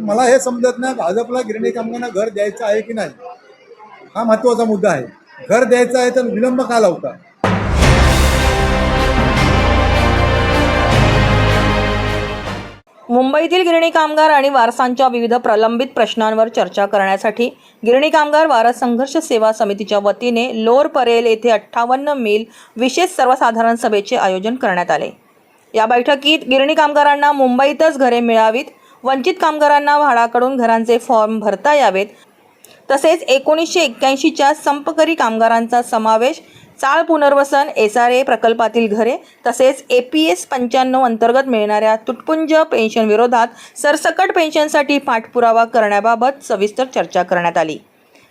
मला हे समजत नाही, भाजपला गिरणी कामगारांना घर द्यायचं आहे की नाही, हा महत्त्वाचा मुद्दा आहे. घर द्यायचं आहे तर विलंब का लावता? मुंबईतील गिरणी कामगार आणि वारसांच्या विविध प्रलंबित प्रश्नांवर चर्चा करण्यासाठी गिरणी कामगार वारस संघर्ष सेवा समितीच्या वतीने लोअर परेल येथे 58 मिल विशेष सर्वसाधारण सभेचे आयोजन करण्यात आले. या बैठकीत गिरणी कामगारांना मुंबईतच घरे मिळावीत, वंचित कामगारांना भाडाकडून घरांचे फॉर्म भरता यावेत, तसेच 1981च्या संपकरी कामगारांचा समावेश, चाळ पुनर्वसन, SRA प्रकल्पातील घरे तसेच APS 95 अंतर्गत मिळणाऱ्या तुटपुंज पेन्शन विरोधात सरसकट पेन्शनसाठी पाठपुरावा करण्याबाबत सविस्तर चर्चा करण्यात आली.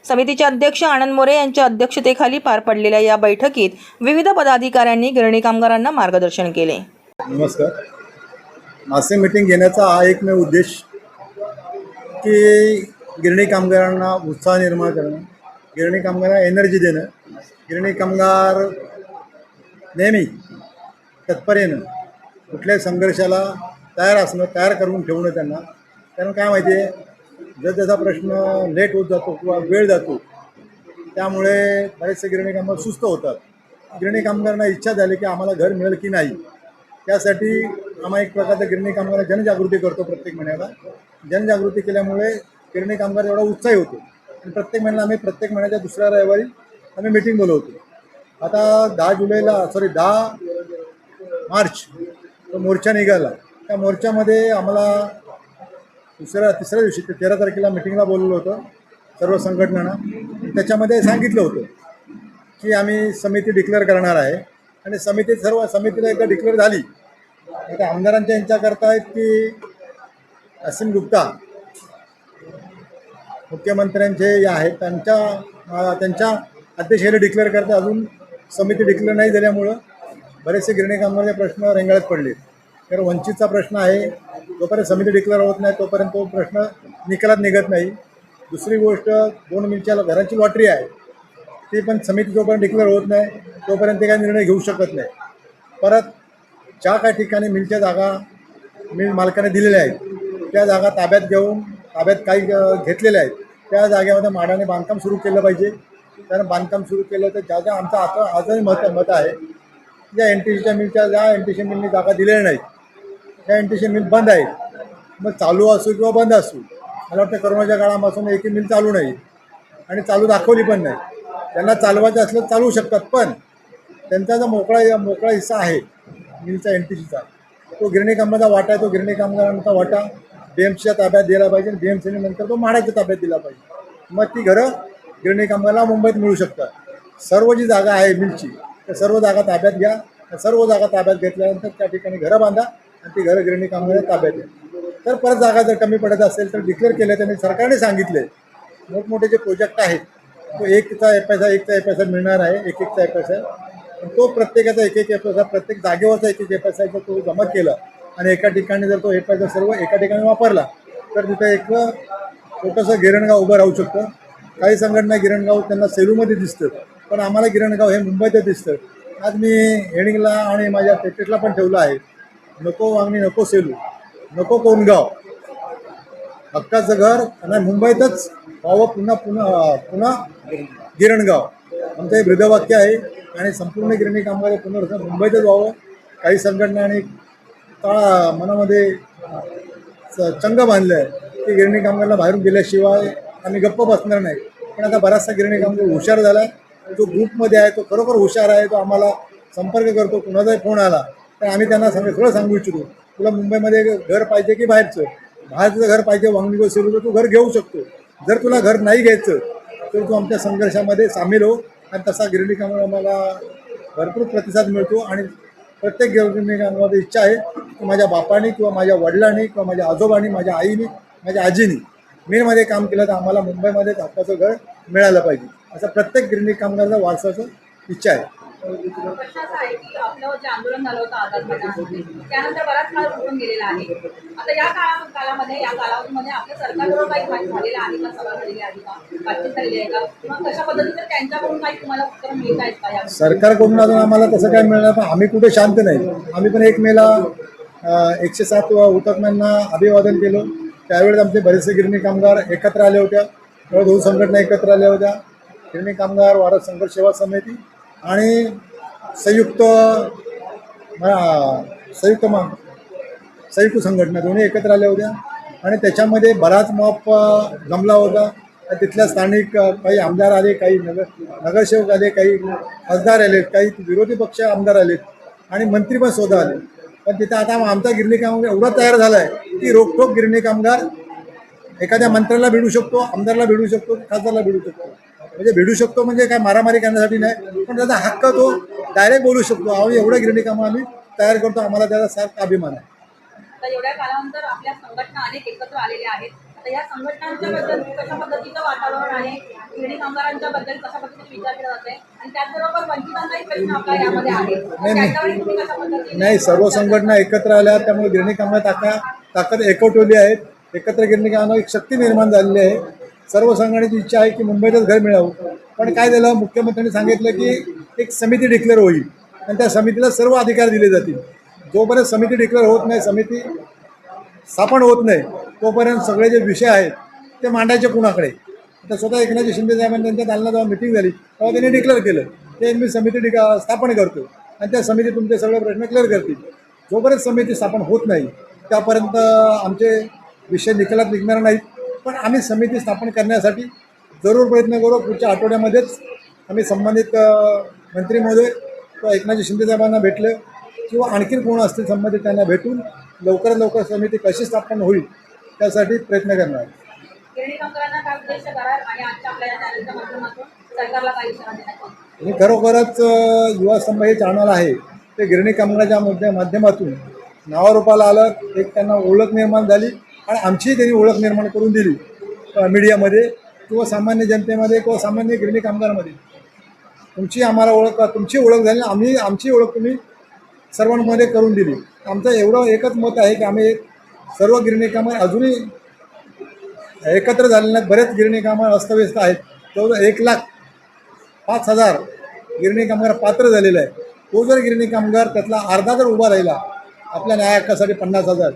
समितीचे अध्यक्ष आनंद मोरे यांच्या अध्यक्षतेखाली पार पडलेल्या या बैठकीत विविध पदाधिकाऱ्यांनी गिरणी कामगारांना मार्गदर्शन केले. नमस्कार. मासिक मीटिंग घेण्याचा हा एकमेव उद्देश की गिरणी कामगारांना उत्साह निर्माण करणं, गिरणी कामगारांना एनर्जी देणं, गिरणी कामगार नेहमी तत्परेनं कुठल्याही संघर्षाला तयार असणं, तयार करून ठेवणं त्यांना. कारण काय माहिती आहे, जर त्याचा प्रश्न लेट होत जातो किंवा वेळ जातो, त्यामुळे बरेचसे गिरणी कामगार सुस्त होतात. गिरणी कामगारांना इच्छा झाली की आम्हाला घर मिळेल की नाही, त्यासाठी आम्हा एक प्रकारचं गिरणी कामगार जनजागृती करतो प्रत्येक महिन्याला. जनजागृती केल्यामुळे गिरणी कामगार एवढा उत्साही होतो आणि प्रत्येक महिन्याच्या दुसऱ्या रविवारी आम्ही मीटिंग बोलवतो. आता 10 मार्च तो मोर्चा निघाला. त्या मोर्चामध्ये आम्हाला तिसऱ्या दिवशी 13 तारखेला मीटिंगला बोलवलं होतं सर्व संघटनांना. त्याच्यामध्ये सांगितलं होतं की आम्ही समिती डिक्लेअर करणार आहे आणि समितीला एकदा डिक्लेअर झाली. आता आमदारांच्या यांच्याकरता आहेत की असीम गुप्ता मुख्यमंत्र्यांचे आहेत, त्यांच्या अध्यक्षतेने डिक्लेअर करता अजून समिती डिक्लेअर नाही झाल्यामुळं बरेचसे गिरणी कामगारांचे प्रश्न रेंगाळत पडले. तर वंचितचा प्रश्न आहे, जोपर्यंत समिती डिक्लेअर होत नाही तोपर्यंत तो प्रश्न निकालात निघत नाही. दुसरी गोष्ट 2 मिलच्या घरांची लॉटरी आहे, ती पण समिती जोपर्यंत डिक्लेअर होत नाही तोपर्यंत ते काही निर्णय घेऊ शकत नाही. परत ज्या काही ठिकाणी मिलच्या जागा मिल मालकाने दिलेल्या आहेत त्या जागा ताब्यात काही घेतलेल्या आहेत, त्या जागेमध्ये माडाने बांधकाम सुरू केलं पाहिजे. कारण बांधकाम सुरू केलं तर ज्या आमचं आजही मत आहे, ज्या NTCच्या मिलच्या ज्या NTC मिलनी जागा दिलेल्या नाहीत त्या NTC मिल बंद आहेत. मग चालू असू किंवा बंद असू, मला वाटतं करोनाच्या काळापासून एकही मिल चालू नाही आणि चालू दाखवली पण नाही. त्यांना चालवायचं असलं तर चालवू शकतात, पण त्यांचा जो मोकळा हिस्सा आहे मिलचा NTCचा, तो गिरणी कामगारांचा वाटा आहे. तो गिरणी कामगारांचा वाटा BMCच्या ताब्यात दिला पाहिजे आणि BMCने नंतर तो म्हाडाच्या ताब्यात दिला पाहिजे. मग ती घरं गिरणी कामगारांना मुंबईत मिळू शकतात. सर्व जी जागा आहे मिलची त्या सर्व जागा ताब्यात घ्या. सर्व जागा ताब्यात घेतल्यानंतर त्या ठिकाणी घरं बांधा आणि ती घरं गिरणी कामगारांच्या ताब्यात घ्या. तर परत जागा जर कमी पडत असेल तर डिक्लेअर केलं. त्यांनी सरकारने सांगितले मोठमोठे जे प्रोजेक्ट आहेत तो एकचा पैसा मिळणार आहे, एकचा पैसा. तो प्रत्येकाचा एक पैसा, प्रत्येक जागेवरचा एक पैसा तो जमा केला आणि एका ठिकाणी जर तो पैसा सर्व एका ठिकाणी वापरला तर तिथे एक छोटंसं गिरणगाव उभं राहू शकतं. काही संघटना गिरणगाव त्यांना सेलूमध्ये दिसतं, पण आम्हाला गिरणगाव हे मुंबईतच दिसतं. आज मी हेडिंगला आणि माझ्या टेक्स्टला पण ठेवलं आहे, नको वांगणी, नको सेलू, नको कोणगाव, हक्काचं घर आणि मुंबईतच व्हावं पुन्हा गिरणगाव. आमचं हे ब्रीदवाक्य आहे आणि संपूर्ण गिरणी कामगार पुनर्वसन मुंबईतच व्हावं. काही संघटनांनी मनामध्ये चंग बांधलं आहे की गिरणी कामगारांना बाहेरून गेल्याशिवाय आम्ही गप्प बसणार नाही. पण आता बराचसा गिरणी कामगार हुशार झाला आहे, जो ग्रुपमध्ये आहे तो खरोखर हुशार आहे, तो आम्हाला संपर्क करतो. कुणाचाही फोन आला तर आम्ही त्यांना सगळं सांगू इच्छितो, तुला मुंबईमध्ये घर पाहिजे की बाहेरचं घर पाहिजे, वांगणी सेलू, तर तू घर घेऊ शकतो. जर तुला घर नाही घ्यायचं तर तू आमच्या संघर्षामध्ये सामील हो. आणि तसा गिरणी कामगार आम्हाला भरपूर प्रतिसाद मिळतो आणि प्रत्येक गिरणी कामगारांची इच्छा आहे की माझ्या बापानी किंवा माझ्या वडिलांनी किंवा माझ्या आजोबांनी, माझ्या आईनी, माझ्या आजीनी मिलमध्ये काम केलं तर आम्हाला मुंबईमध्येच हक्काचं घर मिळालं पाहिजे, असं प्रत्येक गिरणी कामगाराचा वारसाचं इच्छा आहे. प्रश्न असा आहे की आपलं जे आंदोलन झालं होतं आझाद मैदानामध्ये त्यानंतर बराच काळ उठून गेलेला आहे. आता या कालावधीमध्ये आपल्या सरकारबरोबर काही माहिती झालेलं आहे का, सभा झालेली आहे का, बातचीत झालेली आहे का, किंवा कशा पद्धतीने त्यांच्याकडून काही तुम्हाला उत्तर मिळत आहेत का? सरकारकडून अजून आम्हाला तसं काय मिळणार, पण आम्ही कुठे शांत नाही. आम्ही पण 1 मेला 107 हुतात्म्यांना अभिवादन केलं. त्यावेळेस आमचे बरेचसे गिरणी कामगार एकत्र आले होत्या, दोन संघटना एकत्र आल्या होत्या, गिरणी कामगार वारस संघर्ष सेवा समिती आणि संयुक्त संयुक्त संयुक्त संघटना दोन्ही एकत्र आल्या होत्या आणि त्याच्यामध्ये बराच मॉप जमला होता. तिथल्या स्थानिक काही आमदार आले, काही नगरसेवक आले, काही खासदार आले, काही विरोधी पक्ष आमदार आले आणि मंत्री पण स्वतः आले. पण तिथं आता आमचा गिरणी कामगार एवढा तयार झाला आहे की रोखोक गिरणी कामगार एखाद्या मंत्र्याला भेटू शकतो, आमदारला भेटू शकतो, खासदारला भेटू शकतो. म्हणजे भेटू शकतो म्हणजे काय मारामारी करण्यासाठी नाही, पण त्याचा हक्क तो डायरेक्ट बोलू शकतो. आम्ही एवढं गिरणी कामं आम्ही तयार करतो, आम्हाला त्याचा सार्थ अभिमान आहे. आता एवढ्या कालानंतर आपल्या संघटना अनेक एकत्र आलेल्या आहेत. आता या संघटनांच्या बद्दल कशा पद्धतीचं वातावरण आहे, गिरणी कामगारांच्या बद्दल कशा पद्धतीने विचार केला जात आहे आणि त्याचबरोबर वंचितांचाही प्रश्न आपला यामध्ये आहे. त्याच्यावेळी तुम्ही कशा पद्धतीने नाही, सर्व संघटना एकत्र आल्या, त्यामुळे गिरणी कामगार ताकद एकवटवली आहेत. एकत्र गिरणी कामगार एक शक्ती निर्माण झालेली आहे. सर्व संघटनेची इच्छा आहे की मुंबईतच घर मिळावं. पण काय झालं, मुख्यमंत्र्यांनी सांगितलं की एक समिती डिक्लेअर होईल आणि त्या समितीला सर्व अधिकार दिले जातील. जोपर्यंत समिती डिक्लेअर होत नाही, समिती स्थापन होत नाही, तोपर्यंत सगळे जे विषय आहेत ते मांडायचे कुणाकडे. आता स्वतः एकनाथ शिंदे साहेबांनी त्यांच्या दालनात जेव्हा मिटिंग झाली तेव्हा त्यांनी डिक्लेअर केलं की मी समिती स्थापन करतो आणि त्या समिती तुमचे सगळे प्रश्न क्लिअर करतील. जोपर्यंत समिती स्थापन होत नाही त्यापर्यंत आमचे विषय निकालात निघणार नाहीत. पण आम्ही समिती स्थापन करण्यासाठी जरूर प्रयत्न करू. पुढच्या आठवड्यामध्येच आम्ही संबंधित मंत्री महोदय किंवा एकनाथ शिंदे साहेबांना भेटले किंवा आणखीन कोण असतील संबंधित त्यांना भेटून लवकरात लवकर समिती कशी स्थापन होईल त्यासाठी प्रयत्न करणार. गिरणी कामगारांना काय उद्देश कराल आणि आजच्या आपल्या या चॅनलच्या माध्यमातून सरकारला काय इशारा देण्यात आणि खरोखरच युवा स्तंभ हे चॅनल आहे ते गिरणी कामगाराच्या माध्यमातून नावारूपाला आलं. एक त्यांना ओळख निर्माण झाली आणि आमचीही त्यांनी ओळख निर्माण करून दिली मीडियामध्ये किंवा सामान्य जनतेमध्ये किंवा सामान्य गिरणी कामगारामध्ये. तुमची आम्हाला ओळख, तुमची ओळख झाली, आमची ओळख तुम्ही सर्वांमध्ये करून दिली. आमचं एवढं एकच मत आहे की आम्ही सर्व गिरणी कामगार अजूनही एकत्र झालेले नाहीत. बरेच गिरणी कामगार अस्तव्यस्त आहेत. जवळजवळ 1,05,000 गिरणी कामगार पात्र झालेलं आहे. तो जर गिरणी कामगार त्यातला अर्धा जर उभा राहिला आपल्या न्याय हक्कासाठी 50,000,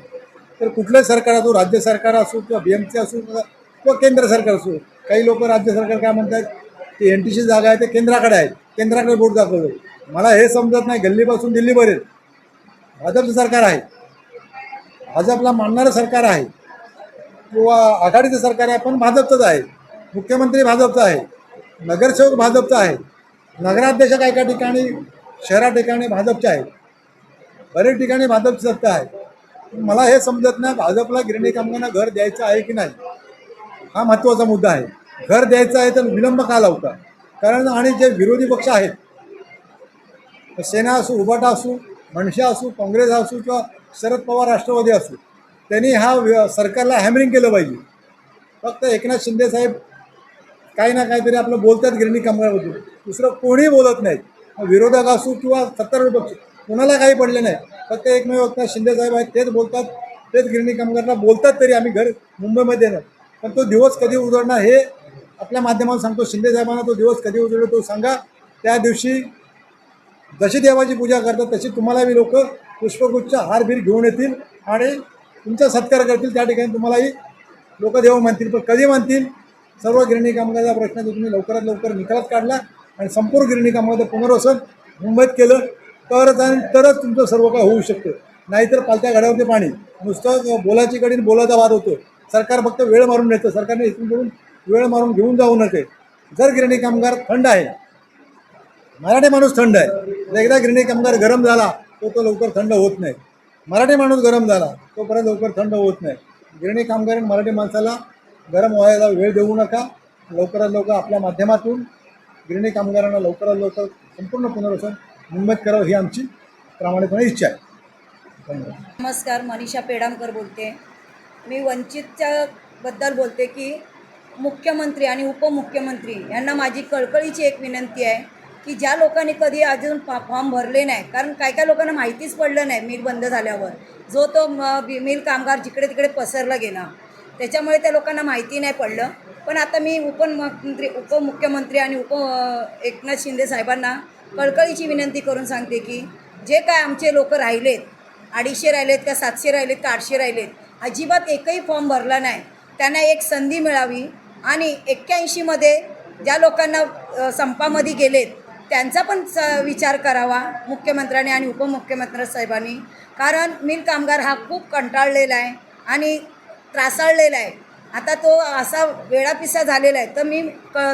तर कुठलंही सरकार असो, राज्य सरकार असो किंवा BMC असो किंवा केंद्र सरकार असो. काही लोक राज्य सरकार काय म्हणतात की NTC जागा आहे ते केंद्राकडे आहेत, केंद्राकडे बोट दाखवतो. मला हे समजत नाही. गल्लीपासून दिल्लीपर्यंत भाजपचं सरकार आहे, भाजपला मानणारं सरकार आहे किंवा आघाडीचं सरकार आहे, पण भाजपचंच आहे. मुख्यमंत्री भाजपचा आहे, नगरसेवक भाजपचा आहे, नगराध्यक्ष काय एका ठिकाणी शहरा ठिकाणी भाजपचे आहेत, बरेच ठिकाणी भाजपची सत्ता आहे. मला हे समजत नाही भाजपला गिरणी कामगारांना घर द्यायचं आहे की नाही, हा महत्त्वाचा मुद्दा आहे. घर द्यायचं आहे तर विलंब का लावता? कारण आणि जे विरोधी पक्ष आहेत, सेना असो, उभाटा असो, मनसे असो, काँग्रेस असो किंवा शरद पवार राष्ट्रवादी असो, त्यांनी हा सरकारला हॅमरिंग केलं पाहिजे. फक्त एकनाथ शिंदे साहेब काही ना काहीतरी आपलं बोलतात गिरणी कामगाराबद्दल, दुसरं कोणीही बोलत नाहीत. विरोधक असो किंवा सत्तारूढ पक्ष, कोणाला काही पडले नाही. फक्त एकमेव एकनाथ शिंदे साहेब आहेत, तेच बोलतात, तेच गिरणी कामगारांना बोलतात. तरी आम्ही घर मुंबईमध्ये येणार, पण तो दिवस कधी उजळणार हे आपल्या माध्यमातून सांगतो. शिंदे साहेबांना तो दिवस कधी उजळतो तो सांगा. त्या दिवशी जशी देवाची पूजा करतात तशी तुम्हालाही लोक पुष्पगुच्छ हारबीर घेऊन येतील आणि तुमचा सत्कार करतील. त्या ठिकाणी तुम्हालाही लोक देव मानतील. पण कधी मानतील? सर्व गिरणी कामगाराचा प्रश्न जर तुम्ही लवकरात लवकर निकालात काढला आणि संपूर्ण गिरणी कामगाराचं पुनर्वसन मुंबईत केलं तरच तुमचं सर्व काय होऊ शकतं. नाहीतर पालत्या घड्यावरती पाणी. नुसतं बोलाची कडीन बोलाचा वाद होतो. सरकार फक्त वेळ मारून नेतं. सरकारने इथून करून वेळ मारून घेऊन जाऊ नये. जर गिरणी कामगार थंड आहे, मराठी माणूस थंड आहे. एकदा गिरणी कामगार गरम झाला तो लवकर थंड होत नाही. मराठी माणूस गरम झाला तोपर्यंत लवकर थंड होत नाही. गिरणी कामगार मराठी माणसाला गरम व्हायला वेळ देऊ नका. लवकरात लवकर आपल्या माध्यमातून गिरणी कामगारांना लवकरात लवकर संपूर्ण पुनर्वसन मुंबईत करावं ही आमची प्रामाणिकपणे इच्छा आहे. धन्यवाद. नमस्कार, मनीषा पेडामकर बोलते. मी वंचितच्या बद्दल बोलते की मुख्यमंत्री आणि उपमुख्यमंत्री यांना माझी कळकळीची एक विनंती आहे की ज्या लोकांनी कधी अजून फॉर्म भरले नाही, कारण काय लोकांना माहितीच पडलं नाही मिल बंद झाल्यावर, जो तो मिल कामगार जिकडे तिकडे पसरला गेला, त्याच्यामुळे त्या लोकांना माहिती नाही पडलं. पण आता मी उपमुख्यमंत्री आणि एकनाथ शिंदे साहेबांना कळकळीची विनंती करून सांगते की जे काय आमचे लोक राहिलेत, 250 राहिलेत का 700 राहिलेत का 800 राहिलेत, अजिबात एकही फॉर्म भरला नाही. त्यांना एक संधी मिळावी आणि 81मध्ये ज्या लोकांना संपामध्ये गेलेत त्यांचा पण विचार करावा मुख्यमंत्र्यांनी आणि उपमुख्यमंत्री साहेबांनी. कारण मिल कामगार हा खूप कंटाळलेला आहे आणि त्रासाळलेला आहे. आता तो असा वेडापिसा झालेला आहे. तर मी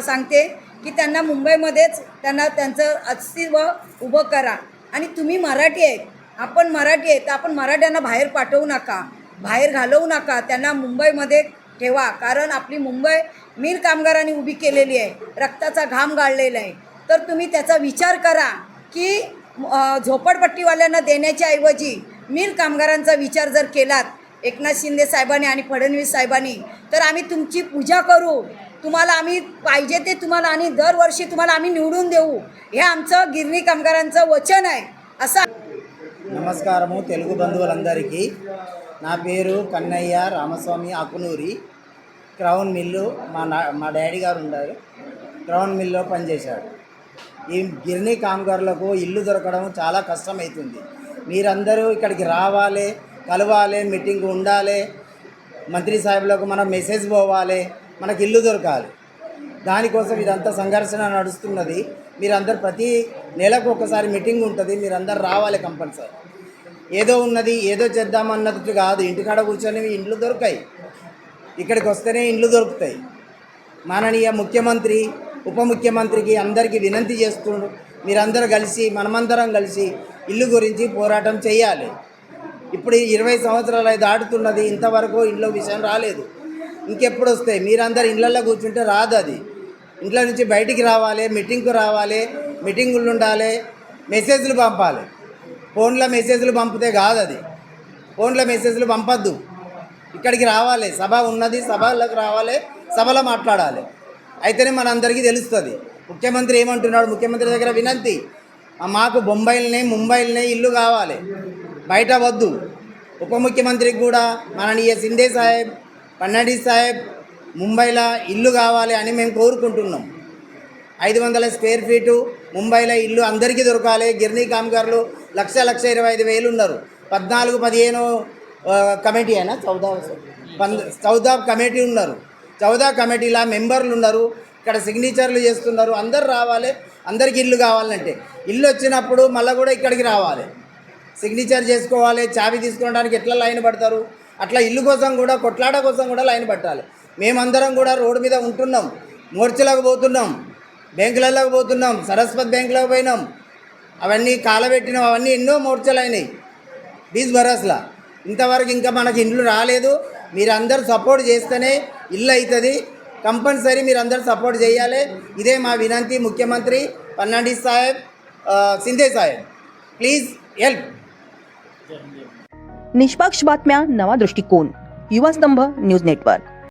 सांगते की त्यांना मुंबईमध्येच त्यांना त्यांचं अस्तित्व उभं करा. आणि तुम्ही मराठी आहेत, आपण मराठी आहेत, तर आपण मराठ्यांना बाहेर पाठवू नका, बाहेर घालवू नका, त्यांना मुंबईमध्ये ठेवा. कारण आपली मुंबई मिल कामगारांनी उभी केलेली आहे, रक्ताचा घाम गाळलेला आहे. तर तुम्ही त्याचा विचार करा की झोपडपट्टीवाल्यांना देण्याच्या ऐवजी मिल कामगारांचा विचार जर केलात एकनाथ शिंदे साहेबांनी आणि फडणवीस साहेबांनी, तर आम्ही तुमची पूजा करू. तुम्हाला आम्ही पाहिजे ते तुम्हाला आणि दरवर्षी तुम्हाला आम्ही निवडून देऊ. हे आमचं गिरणी कामगारांचं वचन आहे. असं నమస్కారము తెలుగు బంధువులందరికీ. నా పేరు కన్నయ్య రామస్వామి ఆకునూరి. క్రౌన్ మిల్లు మా డాడీ గారు ఉన్నారు, క్రౌన్ మిల్లో పనిచేశాడు. ఈ గిర్నీ కామగారులకు ఇల్లు దొరకడం చాలా కష్టమవుతుంది. మీరందరూ ఇక్కడికి రావాలి, కలవాలి, మీటింగ్ ఉండాలి, మంత్రి సాహెబ్లకు మనం మెసేజ్ పోవాలి, మనకి ఇల్లు దొరకాలి. దానికోసం ఇదంతా సంఘర్షణ నడుస్తున్నది. మీరందరూ ప్రతి నెలకు ఒకసారి మీటింగ్ ఉంటుంది, మీరందరూ రావాలి కంపల్సరీ. ఏదో ఉన్నది ఏదో చేద్దామన్నట్టు కాదు, ఇంటికాడ కూర్చొని ఇండ్లు దొరకాయి, ఇక్కడికి వస్తేనే ఇండ్లు దొరుకుతాయి. మాననీయ ముఖ్యమంత్రి ఉప ముఖ్యమంత్రికి అందరికీ వినంతి చేస్తుండ్రు, మీరందరూ కలిసి మనమందరం కలిసి ఇల్లు గురించి పోరాటం చేయాలి. ఇప్పుడు 20 సంవత్సరాలు దాటుతున్నది, ఇంతవరకు ఇల్లు విషయం రాలేదు. ఇంకెప్పుడు వస్తాయి? మీరందరూ ఇళ్ళల్లో కూర్చుంటే రాదు. అది ఇంట్లో నుంచి బయటికి రావాలి, మీటింగ్కు రావాలి, మీటింగులు ఉండాలి, మెసేజ్లు పంపాలి. ఫోన్లో మెసేజ్లు పంపితే కాదు, అది ఫోన్లో మెసేజ్లు పంపద్దు. ఇక్కడికి రావాలి, సభ ఉన్నది, సభలకు రావాలి, సభలో మాట్లాడాలి. అయితేనే మనందరికీ తెలుస్తుంది. ముఖ్యమంత్రి ఏమంటున్నాడు, ముఖ్యమంత్రి దగ్గర వినంతి, మాకు బొంబాయిలనే ముంబైలనే ఇల్లు కావాలి, బయట వద్దు. ఉప ముఖ్యమంత్రికి కూడా మాననీయ సింధే సాహెబ్, ఫడ్నవీస్ సాహెబ్ ముంబైలో ఇల్లు కావాలి అని మేము కోరుకుంటున్నాం. 500 స్క్వేర్ ఫీటు ముంబైలో ఇల్లు అందరికీ దొరకాలి. గిర్నీ కామగారులు 1,25,000 ఉన్నారు. 14-15 కమిటీ అయినా 14 కమిటీ ఉన్నారు. 14 కమిటీల మెంబర్లు ఉన్నారు. ఇక్కడ సిగ్నేచర్లు చేస్తున్నారు. అందరు రావాలి, అందరికీ ఇల్లు కావాలంటే. ఇల్లు వచ్చినప్పుడు మళ్ళీ కూడా ఇక్కడికి రావాలి, సిగ్నేచర్ చేసుకోవాలి. చావి తీసుకోవడానికి ఎట్లా లైన్ పడతారు, అట్లా ఇల్లు కోసం కూడా కొట్లాట కోసం కూడా లైన్ పట్టాలి. మేమందరం కూడా రోడ్డు మీద ఉంటున్నాం, మోర్చలకు పోతున్నాం, బ్యాంకులకు పోతున్నాం, సరస్వతి బ్యాంకులకు పోయినాం, అవన్నీ కాలబెట్టినాం, అవన్నీ ఎన్నో మోర్చలు అయినాయి 20 బరస్లా. ఇంతవరకు ఇంకా మనకి ఇండ్లు రాలేదు. మీరందరూ సపోర్ట్ చేస్తేనే ఇల్లు అవుతుంది. కంపల్సరీ మీరందరూ సపోర్ట్ చేయాలి. ఇదే మా వినంతి. ముఖ్యమంత్రి ఫడ్నవీస్ సాహెబ్, शिंदे साहेब, प्लीज हेल्प. निष्पक्ष बातम्या, नवा दृष्टिकोन, युवा स्तंभ न्यूज नेटवर्क.